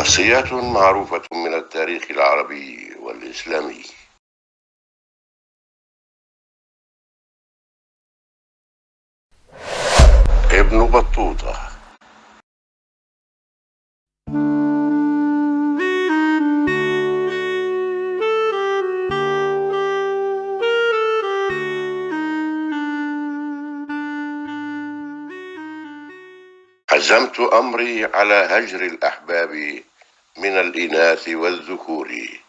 شخصيات معروفة من التاريخ العربي والإسلامي. ابن بطوطة. حزمت أمري على هجر الأحباب من الإناث والذكور،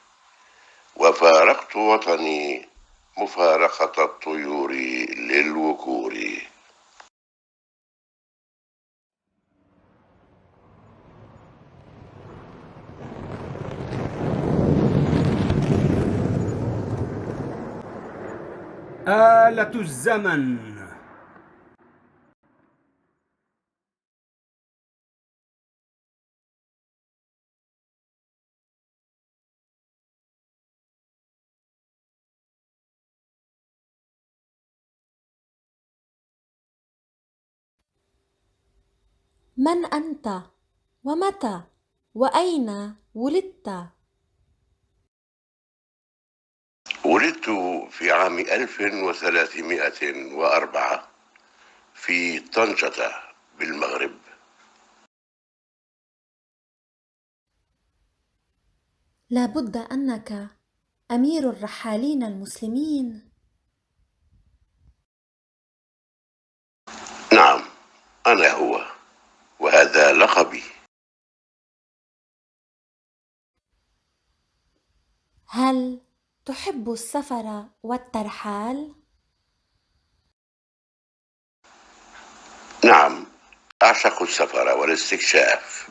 وفارقت وطني مفارقة الطيور للوكور. آلة الزمن. من أنت؟ ومتى؟ وأين ولدت؟ ولدت في عام 1304 في طنجة بالمغرب. لا بد أنك أمير الرحالين المسلمين. نعم، أنا هو، وهذا لقبي. هل تحب السفر والترحال؟ نعم، أعشق السفر والاستكشاف.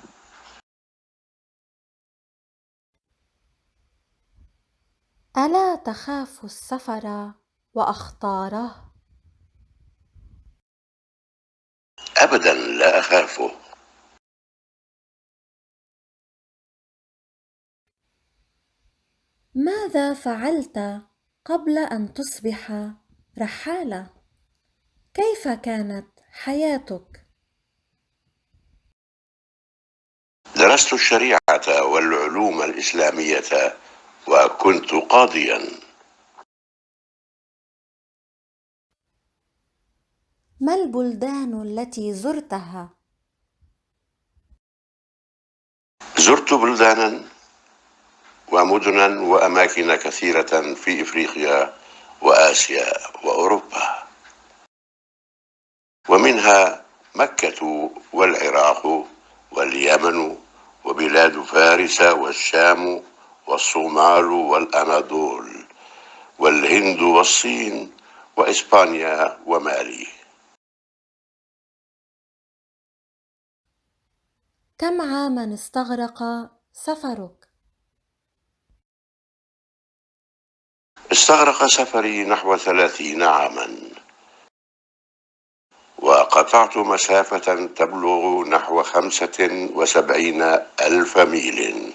ألا تخاف السفر وأخطاره؟ أبدا لا أخافه. ماذا فعلت قبل أن تصبح رحالة؟ كيف كانت حياتك؟ درست الشريعة والعلوم الإسلامية وكنت قاضيا. ما البلدان التي زرتها؟ زرت بلدانا ومدنا وأماكن كثيرة في إفريقيا وآسيا وأوروبا، ومنها مكة والعراق واليمن وبلاد فارس والشام والصومال والأناضول والهند والصين وإسبانيا ومالي. كم عاماً استغرق سفرك؟ استغرق سفري نحو 30 عاما، وقطعت مسافة تبلغ نحو 75,000 ميل،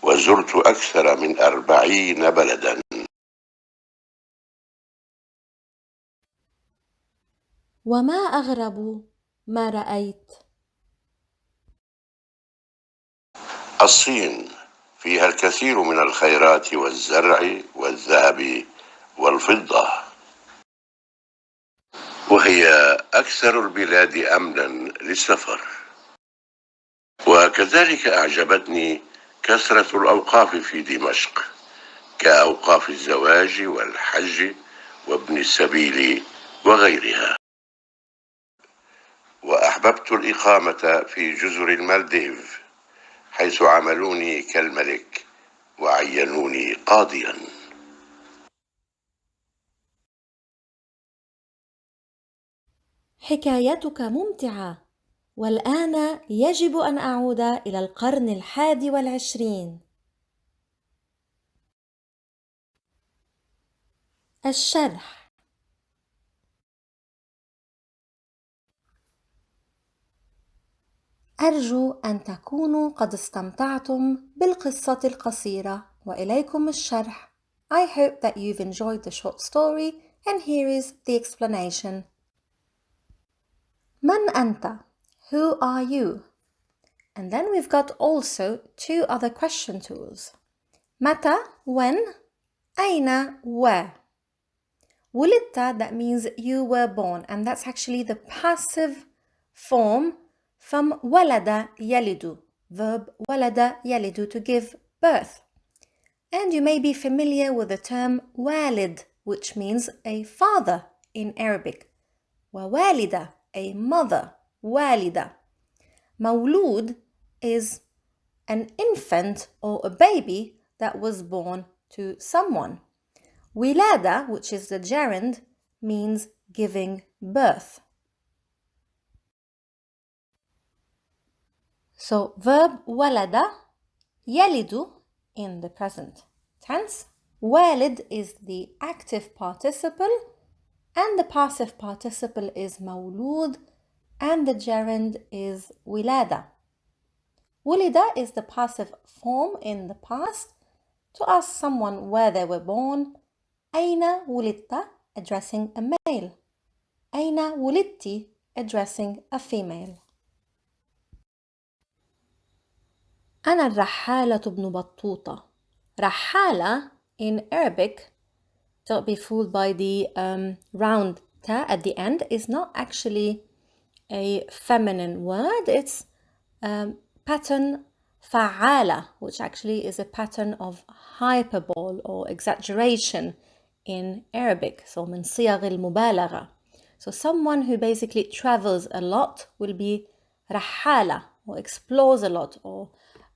وزرت أكثر من 40 بلدا. وما أغرب ما رأيت؟ الصين فيها الكثير من الخيرات والزرع والذهب والفضة، وهي أكثر البلاد أمنا للسفر. وكذلك أعجبتني كثرة الأوقاف في دمشق، كأوقاف الزواج والحج وابن السبيل وغيرها. وأحببت الإقامة في جزر المالديف، حيث عملوني كالملك وعينوني قاضيا. حكايتك ممتعة، والآن يجب أن أعود إلى القرن 21. الشرح. أرجو أن تكونوا قد استمتعتم بالقصة القصيرة، وإليكم الشرح. I hope that you've enjoyed the short story, and here is the explanation. من أنت? Who are you? And then we've got also two other question tools. متى, when, أين, where. ولدت, that means you were born, and that's actually the passive form from ولد يلد, verb ولد يلد, to give birth. And you may be familiar with the term والد, which means a father in Arabic. ووالدة, a mother, والدة. مولود is an infant or a baby that was born to someone. Wilada, which is the gerund, means giving birth. So verb walada, yalidu in the present tense. Walid is the active participle and the passive participle is mawlud and the gerund is wilada. Wulida is the passive form in the past to ask someone where they were born. أين ولدت, addressing a male. أين ولدتِ, addressing a female. أنا الرحالة ابن بطوطة. رحالة in Arabic, don't be fooled by the round ta at the end, is not actually a feminine word. It's pattern فعالة, which actually is a pattern of hyperbole or exaggeration in Arabic. So من صيغ المبالغة. So someone who basically travels a lot will be رحالة, or explores a lot, or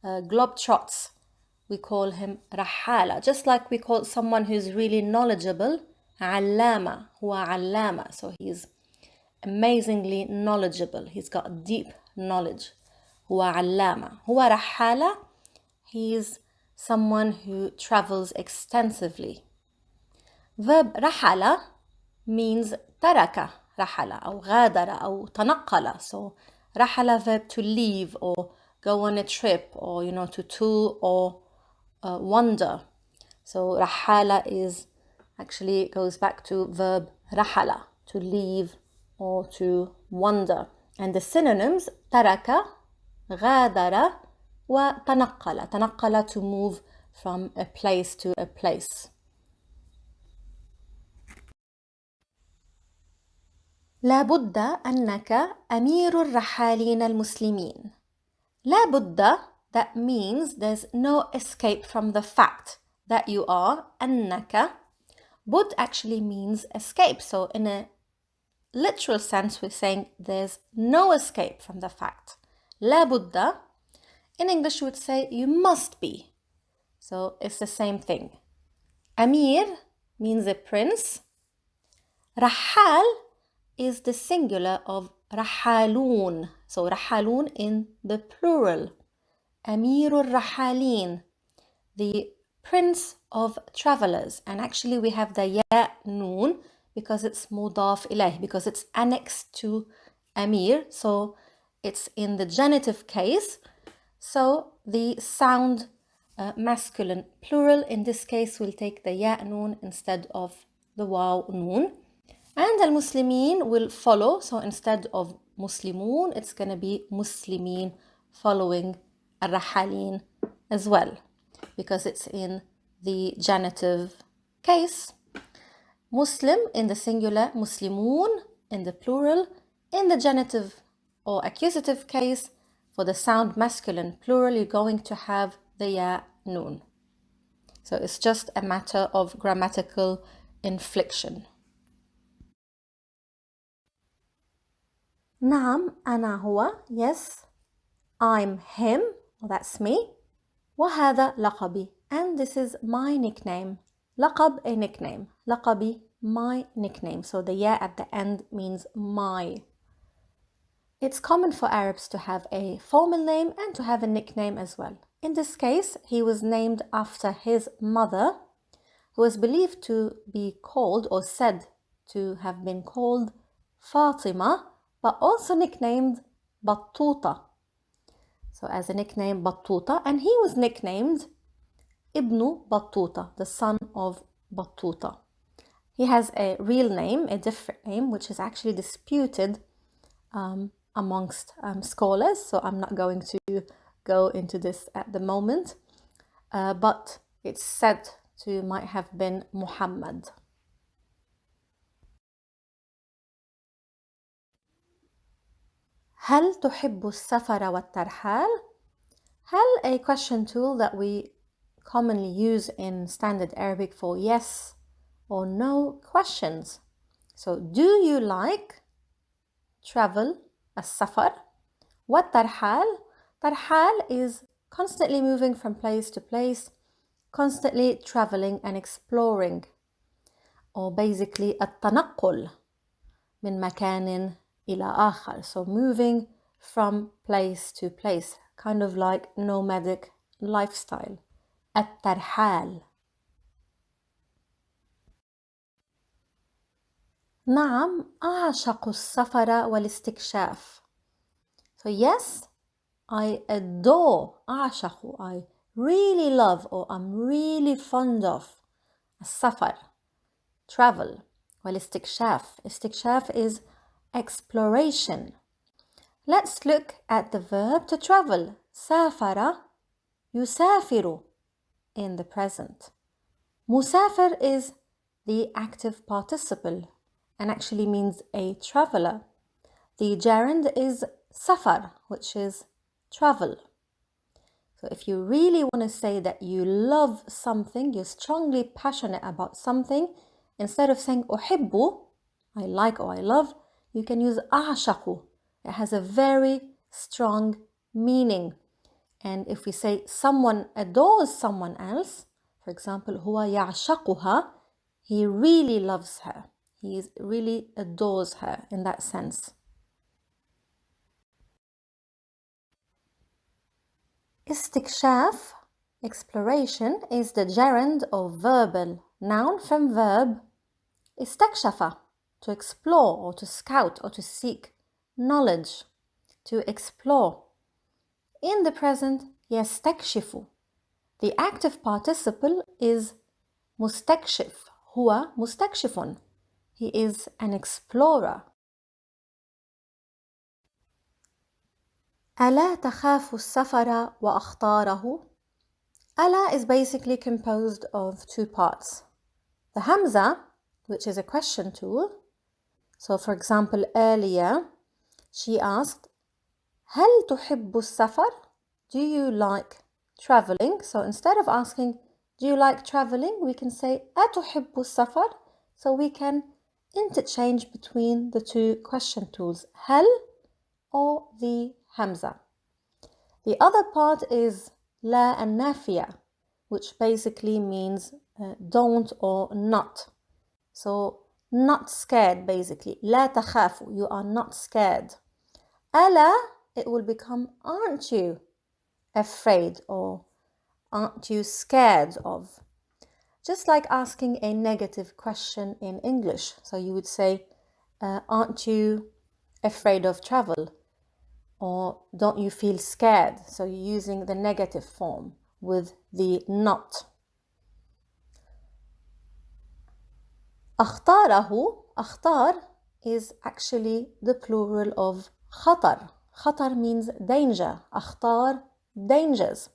globetrots. We call him رحالة. Just like we call someone who's really knowledgeable علامة. هو علامة. So he's amazingly knowledgeable. He's got deep knowledge. هو علامة. هو رحالة. He's someone who travels extensively. Verb رحل means ترك رحل أو غادر أو تنقل. So رحل, verb to leave or go on a trip, or to tour or wander. So رحالة is actually goes back to verb رحل, to leave or to wander. And the synonyms ترك, غادر, وتنقل. تنقل, to move from a place to a place. لابد أنك أمير الرحالين المسلمين. لابد, that means there's no escape from the fact that you are. أنك, bud actually means escape. So in a literal sense, we're saying there's no escape from the fact. لابد, in English we would say you must be. So it's the same thing. Amir means a prince. Rahal is the singular of rahalun. So rahalun in the plural. Amirul Rahalin, the prince of travelers. And actually we have the ya noon because it's mudaf ilayh, because it's annexed to Amir. So it's in the genitive case. So the sound masculine plural in this case will take the ya noon instead of the waw noon. And al-Muslimin will follow. So instead of Muslimun, it's going to be Muslimin following al-Rahalin as well, because it's in the genitive case. Muslim in the singular, Muslimun in the plural. In the genitive or accusative case, for the sound masculine plural, you're going to have the ya noon. So it's just a matter of grammatical inflection. نعم أنا هو, yes, I'm him, well, that's me. وهذا لقبي, and this is my nickname. لقب, a nickname. لقبي, my nickname. So the ya at the end means my. It's common for Arabs to have a formal name and to have a nickname as well. In this case, he was named after his mother, who was believed to be called or said to have been called Fatima, but also nicknamed Battutah. So as a nickname, Battutah, and he was nicknamed Ibn Battuta, the son of Battutah. He has a real name, a different name, which is actually disputed amongst scholars, so I'm not going to go into this at the moment, but it's said to might have been Muhammad. هل تحب السفر والترحال؟ هل a question tool that we commonly use in standard Arabic for yes or no questions. So do you like travel, السفر? والترحال? Tarhal is constantly moving from place to place, constantly traveling and exploring, or basically التنقل من مكان إلى آخر. So moving from place to place, kind of like nomadic lifestyle. الترحال. نعم أعشق السفر والاستكشاف. So yes, I adore أعشق, I really love or I'm really fond of السفر, travel. والاستكشاف, استكشاف is exploration. Let's look at the verb to travel. سافر, يسافر in the present. مسافر is the active participle and actually means a traveler. The gerund is safar, which is travel. So if you really want to say that you love something, you're strongly passionate about something, instead of saying أحب, I like or I love, you can use أعشق. It has a very strong meaning. And if we say someone adores someone else, for example, هو يعشقها, he really loves her. He really adores her in that sense. استكشاف, exploration, is the gerund or verbal noun from verb استكشف, to explore or to scout or to seek knowledge, to explore. In the present, يستكشف. The active participle is مستكشف. هو مستكشف. He is an explorer. ألا تخاف السفر وأخطاره؟ ألا is basically composed of two parts. The Hamza, which is a question tool. So for example, earlier, she asked, هل تحب السفر? Do you like traveling? So instead of asking, do you like traveling? We can say, أتحب السفر? So we can interchange between the two question tools, هل or the Hamza. The other part is لا النافية, which basically means don't or not. So not scared basically. لا تخافوا, you are not scared. ألا, it will become aren't you afraid or aren't you scared of? Just like asking a negative question in English. So you would say, aren't you afraid of travel? Or don't you feel scared? So you're using the negative form with the not. أختاره, أختار is actually the plural of خطر. خطر means danger. أختار, dangers.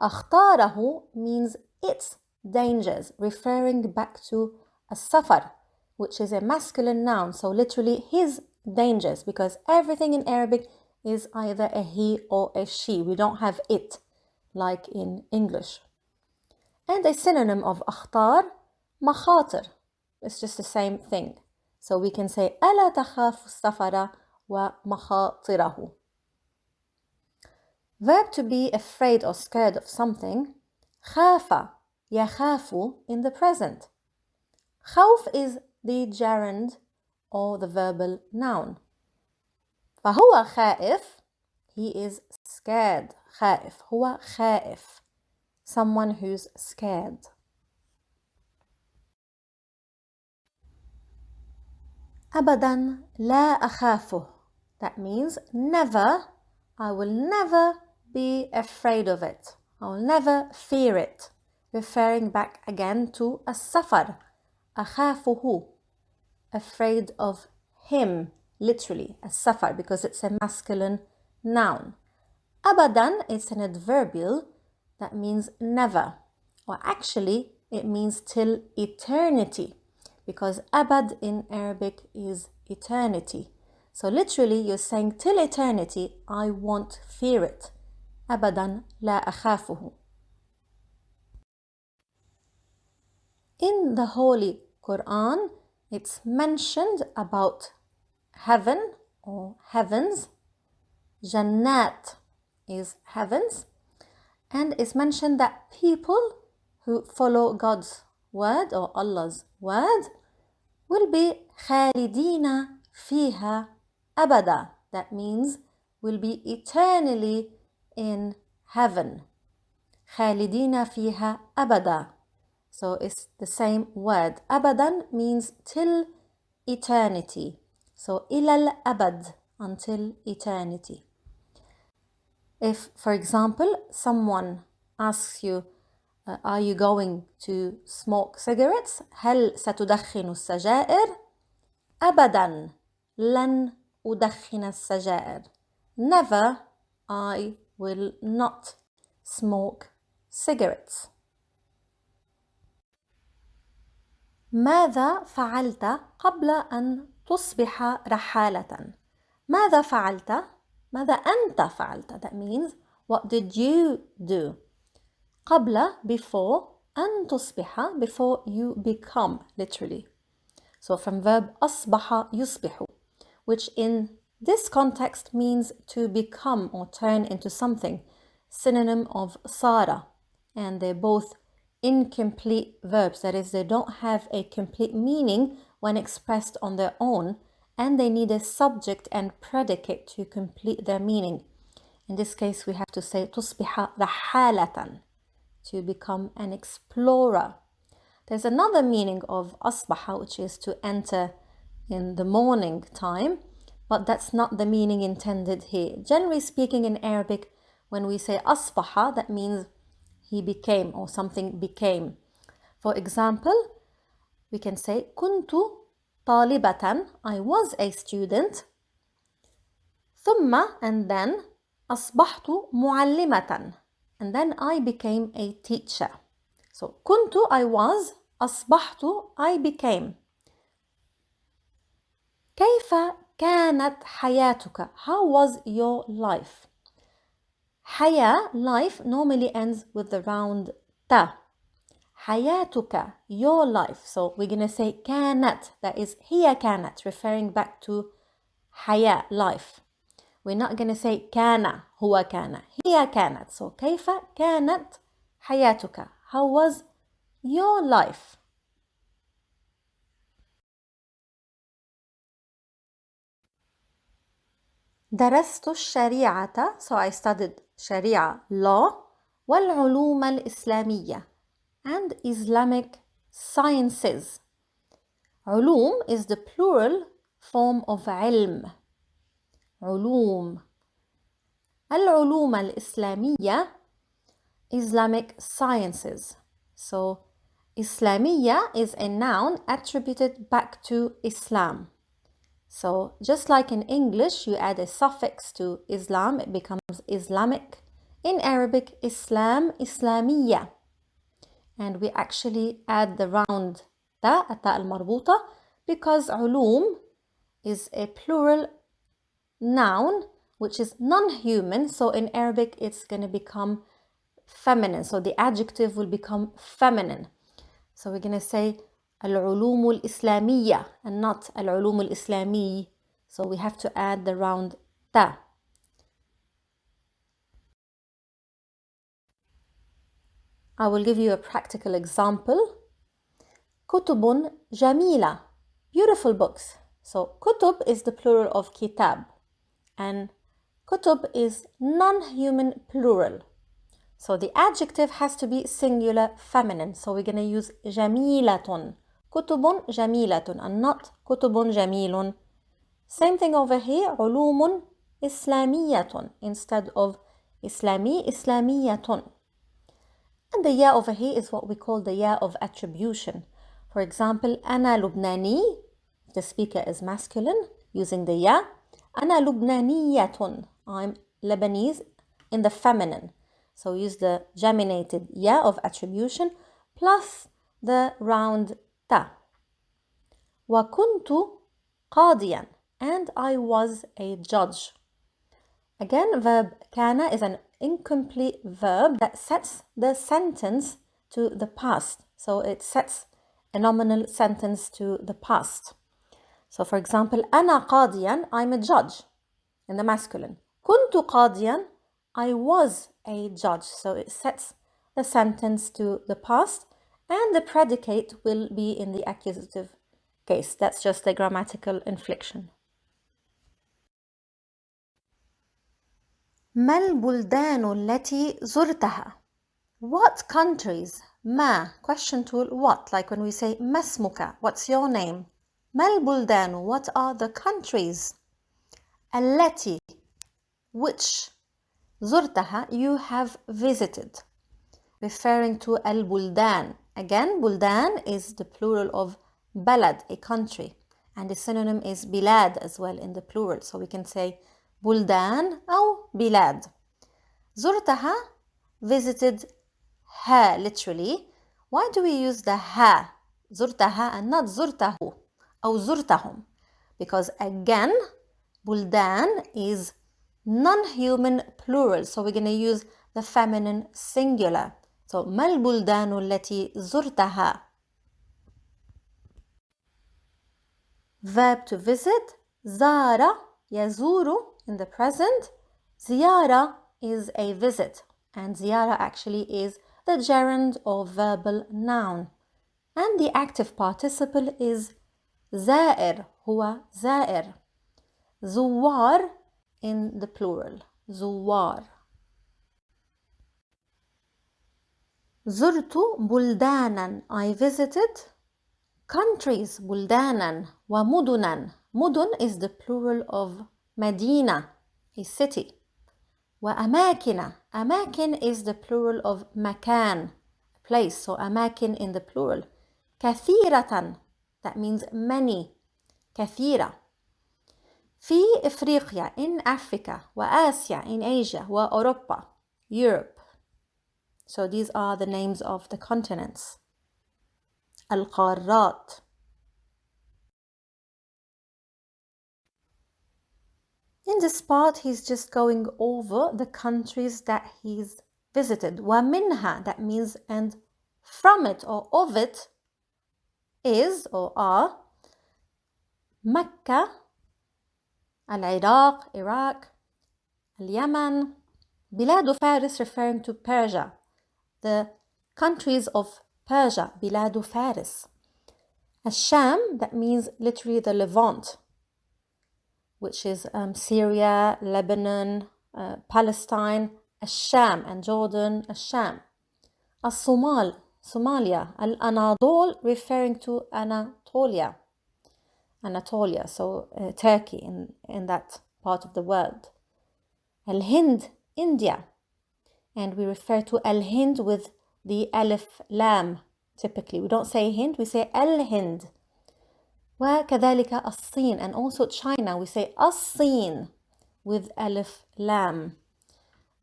أختاره means its dangers, referring back to السفر, which is a masculine noun. So literally his dangers, because everything in Arabic is either a he or a she. We don't have it like in English. And a synonym of أختار, مخاطر. It's just the same thing. So we can say ألا تخاف السفر ومخاطره. Verb to be afraid or scared of something. خاف, يخاف in the present. خوف is the gerund or the verbal noun. فهو خائف, he is scared. خائف, هو خائف, someone who's scared. أبدا لا أخافه. That means never, I will never be afraid of it. I will never fear it. Referring back again to السفر. أخافه, afraid of him. literally, as-safar, because it's a masculine noun. Abadan is an adverbial that means never, or actually it means till eternity, because abad in Arabic is eternity. So literally you're saying till eternity I won't fear it. Abadan la akhafuhu. In the Holy Quran, it's mentioned about heaven or heavens. Jannat is heavens. And it's mentioned that people who follow God's word or Allah's word will be khalidina fiha abada. That means will be eternally in heaven. Khalidina fiha abada. So it's the same word. Abadan means till eternity. So ilal abad, until eternity. If, for example, someone asks you, are you going to smoke cigarettes? هل ستدخن السجائر؟ أبدا لن أدخن السجائر. Never, I will not smoke cigarettes. ماذا فعلت قبل أن تصبح رحالة؟ ماذا فعلت؟ ماذا أنت فعلت؟ That means, what did you do? قبل, before, أن تصبح, before you become, literally. So from verb أصبح يصبح, which in this context means to become or turn into something, synonym of صار, and they're both incomplete verbs. That is, they don't have a complete meaning when expressed on their own, and they need a subject and predicate to complete their meaning. In this case, we have to say تصبح رحالة, to become an explorer. There's another meaning of أصبح, which is to enter in the morning time, but that's not the meaning intended here. Generally speaking, in Arabic, when we say أصبح, that means he became or something became. For example, we can say كنت طالبة, I was a student. ثم, and then, أصبحت معلمة, and then I became a teacher. So كنت, I was, أصبحت, I became. كيف كانت حياتك? How was your life? حياة, life, normally ends with the round ta. حياتك, your life. So we're going to say كانت, that is هي كانت, referring back to حياة, life. We're not going to say كان, هو كان, هي كانت. So كيف كانت حياتك? How was your life? درست الشريعة, so I studied Sharia law, والعلوم الإسلامية, and Islamic sciences. علوم is the plural form of علم. علوم. العلوم الإسلامية, Islamic sciences. So إسلامية is a noun attributed back to Islam. So just like in English, you add a suffix to Islam, it becomes Islamic. In Arabic, Islam, Islamiyya. And we actually add the round ta, التاء المربوطة, because علوم is a plural noun which is non-human. So in Arabic, it's going to become feminine. So the adjective will become feminine. So we're going to say العلوم الإسلامية and not العلوم الإسلامي. So we have to add the round ta. I will give you a practical example. كتب جميلة, beautiful books. So كتب is the plural of kitab, and كتب is non-human plural. So the adjective has to be singular feminine. So we're going to use جميلة. كتب جميلة and not كتب جميل. Same thing over here, علوم إسلامية instead of إسلامي, إسلامية. And the ya over here is what we call the ya of attribution. For example, أنا لبناني, the speaker is masculine. using the ya. أنا لبنانية. I'm Lebanese in the feminine. So use the geminated ya of attribution plus the round ta. وكنت قاضيا. And I was a judge. Again, verb kana is an incomplete verb that sets the sentence to the past. So it sets a nominal sentence to the past. So for example, أنا قاضيا, I'm a judge in the masculine. كنت قاضيا, I was a judge. So it sets the sentence to the past and the predicate will be in the accusative case. That's just a grammatical inflection. ما البلدان التي زرتها? What countries? ما question tool what? Like when we say ما اسمك? What's your name? ما البلدان? What are the countries? التي which زرتها you have visited, referring to البلدان. Again, بلدان is the plural of بلد, a country, and the synonym is بلاد as well in the plural. So we can say بلدان أو بلاد. زرتها, visited ها literally. Why do we use the ها, زرتها, and not زرته أو زرتهم? Because again, بلدان is non-human plural, so we're going to use the feminine singular. So ما البلدان التي زرتها? Verb to visit, زار يزور in the present. زيارة is a visit, and زيارة actually is the gerund or verbal noun, and the active participle is زائر, هو زائر. زوار in the plural, زوار. زرت بلدانا, I visited countries, بلدانا ومدنا. مدن is the plural of مدينة, a city. وأماكن, أماكن is the plural of مكان, a place, so أماكن in the plural. كثيرة, that means many, كثيرة. في إفريقيا in Africa, وآسيا in Asia, وأوروبا Europe. So these are the names of the continents. القارات. In this part, he's just going over the countries that he's visited. ومنها, that means and from it or of it is or are Mecca, العراق, Iraq, اليمن, بلاد فارس referring to Persia, the countries of Persia, بلاد فارس. الشام, that means literally the Levant, which is Syria, Lebanon, Palestine, الشام, and Jordan, الشام. الصومال, Somalia, الأناضول referring to Anatolia, so Turkey in that part of the world. Al-Hind, India, and we refer to Al-Hind with the alif lam. Typically we don't say Hind, we say Al-Hind. وكذلك الصين, and also China we say الصين with alif lam.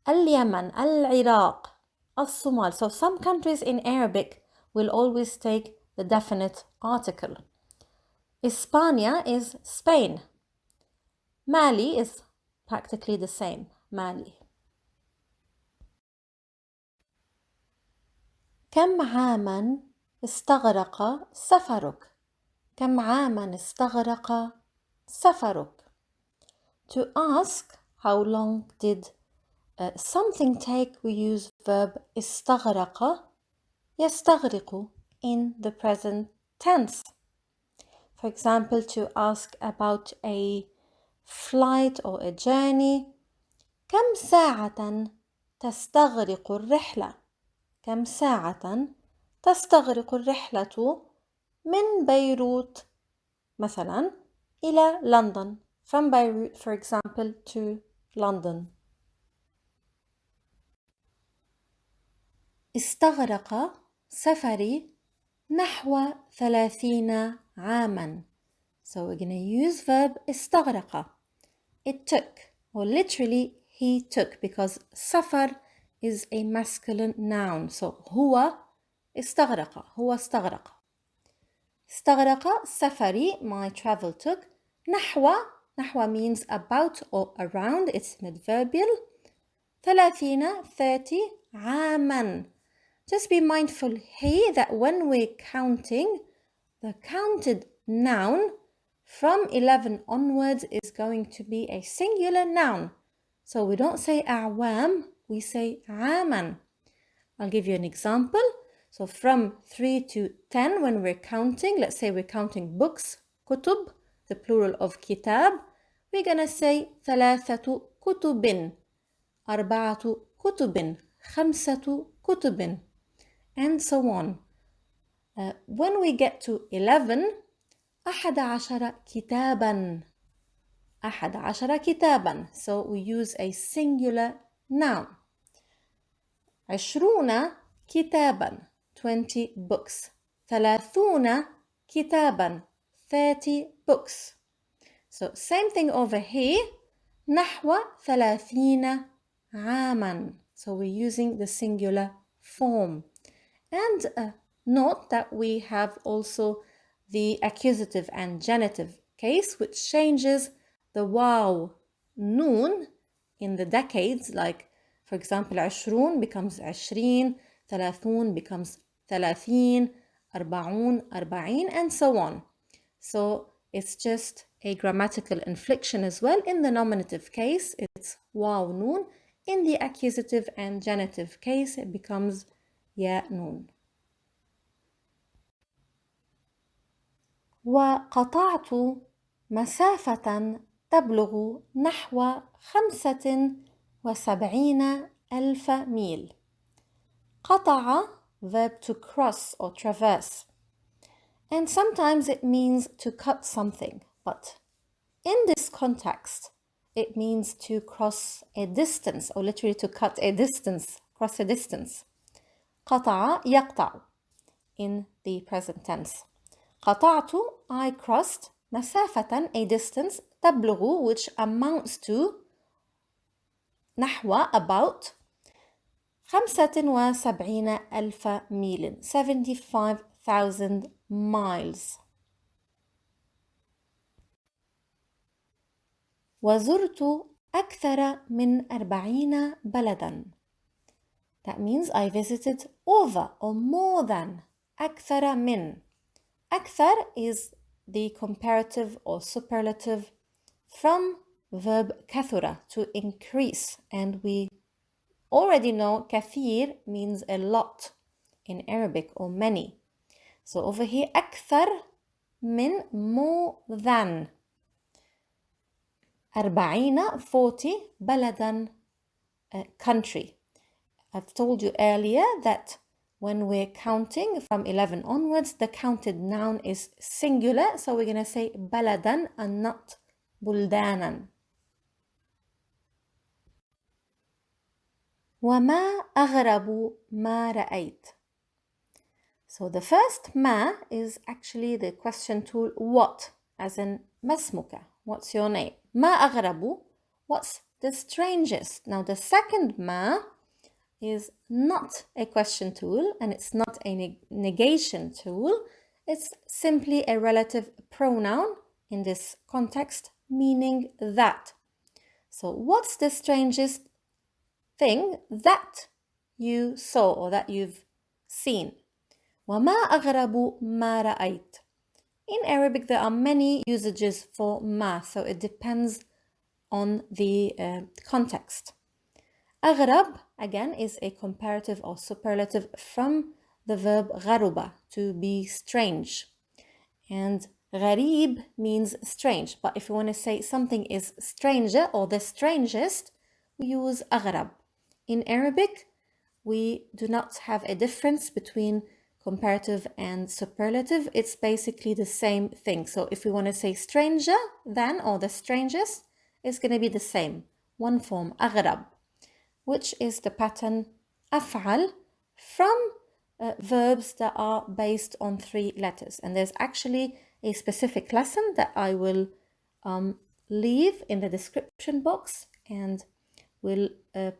اليمن, العراق, الصومال. So some countries in Arabic will always take the definite article. Hispania is Spain. Mali is practically the same, Mali. كم عاما استغرق سفرك? كم عاما استغرق سفرك? To ask how long did something take, we use verb استغرق, يستغرق in the present tense. For example, to ask about a flight or a journey, كم ساعة تستغرق الرحلة؟ كم ساعة تستغرق الرحلة من بيروت مثلا إلى لندن, from Beirut for example to London. استغرق سفري نحو 30 عاما. So we're going to use verb استغرق. It took, or literally he took, because سفر is a masculine noun. So هو استغرق. هو استغرق. استغرق سفري, my travel took. نحو means about or around, it's an adverbial. 30 عاما. Just be mindful here that when we're counting, the counted noun from 11 onwards is going to be a singular noun. So we don't say أعوام, we say عاما. I'll give you an example. So from 3 to 10, when we're counting, let's say we're counting books, كتب, the plural of kitab, we're going to say ثلاثة كتب, أربعة كتب, خمسة كتب, and so on. When we get to 11, أحد عشر كتابا. أحد عشر كتابا. So we use a singular noun. 20 كتابا. 20 books. 30 كتابا. 30 books. So same thing over here. نحو 30 عاما. So we're using the singular form. And note that we have also the accusative and genitive case, which changes the waw noon in the decades, like for example 20 becomes 20, 30 becomes 30, 40, 40, and so on. So it's just a grammatical inflection as well. In the nominative case, it's waw noon. In the accusative and genitive case, it becomes ya noon. وقطعت مسافة تبلغ نحو 75,000 ميل. قطع, verb to cross or traverse. And sometimes it means to cut something, but in this context, it means to cross a distance, or literally to cut a distance, cross a distance. قطع يقطع in the present tense. قطعت, I crossed. مسافة, a distance. تبلغ, which amounts to نحو, about 75,000 ميل, 75,000 miles. وزرت أكثر من 40 بلدا. That means I visited over or more than. أكثر من. أكثر is the comparative or superlative from verb كثر, to increase, and we already know كثير means a lot in Arabic, or many. So over here أكثر من, more than. 40, 40 بلدا, country. I've told you earlier that when we're counting from 11 onwards, the counted noun is singular, so we're going to say بلدا and not بلدانا. وما أغرب ما رأيت. So the first ما is actually the question tool what, as in ما اسمك, what's your name. ما أغرب, what's the strangest. Now the second ما is not a question tool, and it's not a negation tool. It's simply a relative pronoun in this context, meaning that. So what's the strangest thing that you saw or that you've seen? وما أغرب ما رأيت. In Arabic, there are many usages for ma, so it depends on the context. أغرب, again, is a comparative or superlative from the verb غرب, to be strange. And غريب means strange, but if you want to say something is stranger or the strangest, we use أغرب. In Arabic, we do not have a difference between comparative and superlative. It's basically the same thing. So if we want to say stranger than or the strangest, it's going to be the same. One form, أغرب, which is the pattern أفعل from verbs that are based on 3 letters. And there's actually a specific lesson that I will leave in the description box and will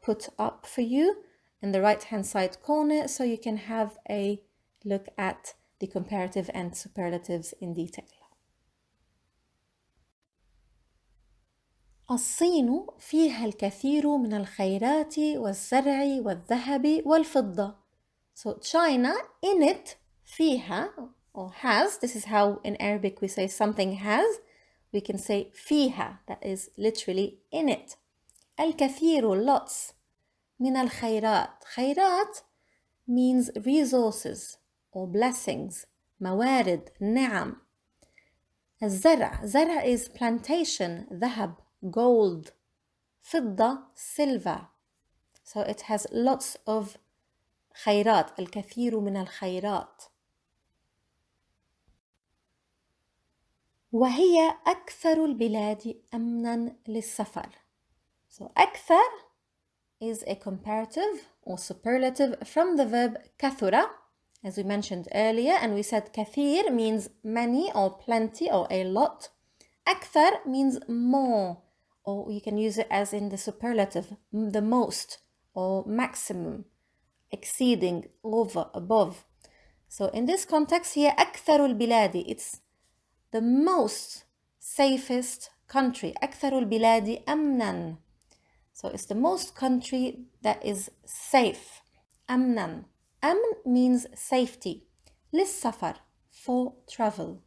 put up for you in the right hand side corner so you can have a look at the comparative and superlatives in detail. الصين فيها الكثير من الخيرات والزرع والذهب والفضة. So China, in it, فيها or has, this is how in Arabic we say something has, we can say فيها, that is literally in it. الكثير, lots. من الخيرات, خيرات means resources or blessings. موارد, نعم. الزرع, زرع is plantation, ذهب, gold. فضة, silver. So it has lots of خيرات, الكثير من الخيرات. وهي أكثر البلاد أمناً للسفر. So أكثر is a comparative or superlative from the verb كثر, as we mentioned earlier, and we said كثير means many or plenty or a lot. أكثر means more, or you can use it as in the superlative, the most or maximum, exceeding, over, above. So in this context here, أكثر البلاد, it's the most safest country. أكثر البلاد أمناً. So it's the most country that is safe. أمناً. أمن means safety. للسفر, for travel.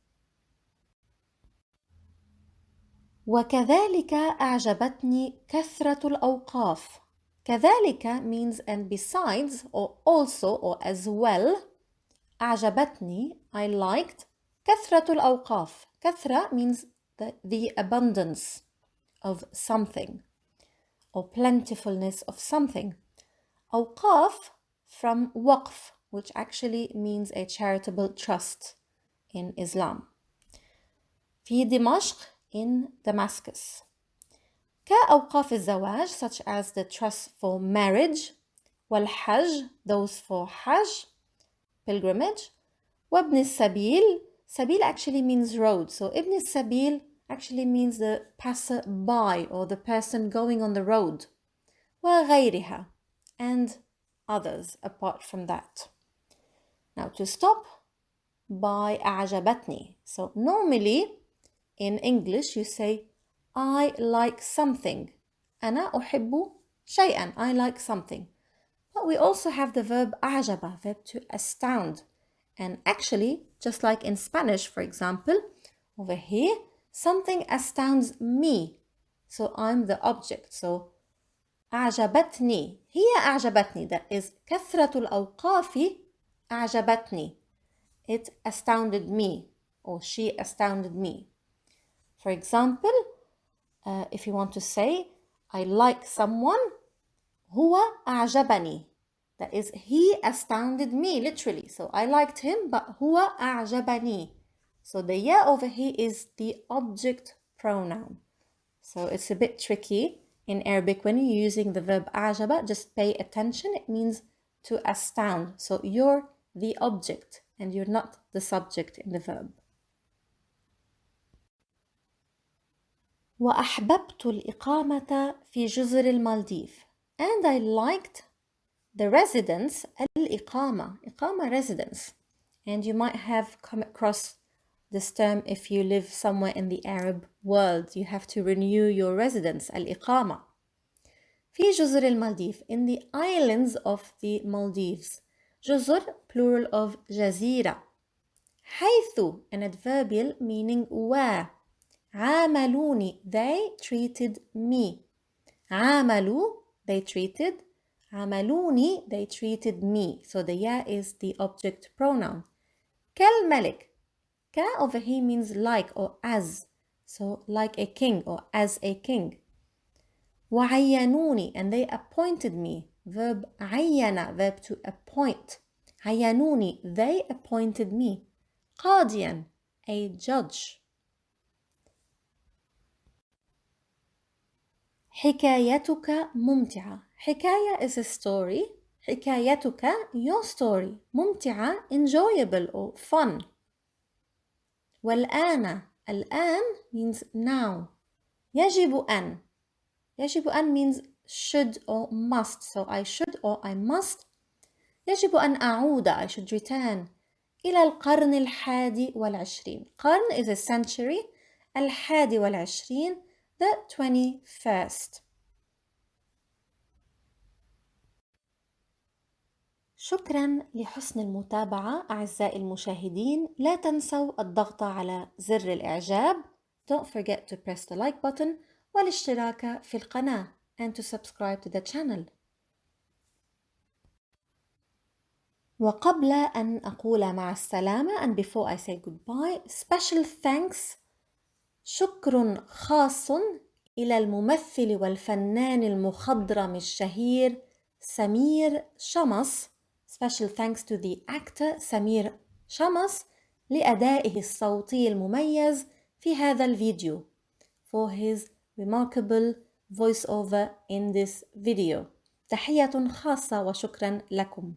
وكذلك أعجبتني كثرة الأوقاف. كذلك means and besides or also or as well. أعجبتني, I liked. كثرة الأوقاف. كثرة means the abundance of something or plentifulness of something. أوقاف from waqf, which actually means a charitable trust in Islam. في دمشق, in Damascus. كأوقاف الزواج, such as the trust for marriage. والحج, those for hajj, pilgrimage. وابن السبيل, sabil actually means road. So ibn sabil actually means the passer-by or the person going on the road. وغيرها, and others apart from that. Now to stop by أعجبتني. So normally in English you say I like something. أنا أحب شيئا. I like something. But we also have the verb أعجب, verb to astound. And actually, just like in Spanish, for example, over here, something astounds me. So I'm the object. So أعجبتني. هي أعجبتني. That is كثرة الأوقاف أعجبتني. It astounded me, or she astounded me. For example, if you want to say, I like someone, هو أعجبني. That is, he astounded me, literally. So I liked him, but هو أعجبني. So the ya over here is the object pronoun. So it's a bit tricky in Arabic when you're using the verb أعجب. Just pay attention. It means to astound. So you're the object and you're not the subject in the verb. وأحببت الإقامة في جزر المالديف. And I liked the residence, الإقامة. إقامة, residence. And you might have come across this term if you live somewhere in the Arab world. You have to renew your residence, الإقامة. في جزر المالديف, in the islands of the Maldives. جزر, plural of جزيرة. حيث, an adverbial meaning where. عاملوني, they treated me. عاملوا, they treated. عاملوني, they treated me. So the ya is the object pronoun. كالملك. Ka over here means like or as. So like a king or as a king. وعينوني, and they appointed me. Verb عيّن, verb to appoint. عينوني, they appointed me. قاضيا, a judge. حكايتك ممتعة. حكاية is a story. حكايتك, your story. ممتعة, enjoyable or fun. والآن. الآن means now. يجب أن means should or must. So I should or I must. يجب أن أعود. I should return. إلى القرن 21. قرن is a century. 21 the 21st. شكرا لحسن المتابعة أعزائي المشاهدين. لا تنسوا الضغط على زر الإعجاب. Don't forget to press the like button والاشتراك في القناة and to subscribe to the channel. وقبل أن أقول مع السلامة and before I say goodbye, special thanks شكر خاص إلى الممثل والفنان المخضرم الشهير سمير شمس. Special thanks to the actor سمير شمس لأدائه الصوتي المميز في هذا الفيديو. For his remarkable voiceover in this video. تحية خاصة وشكرا لكم.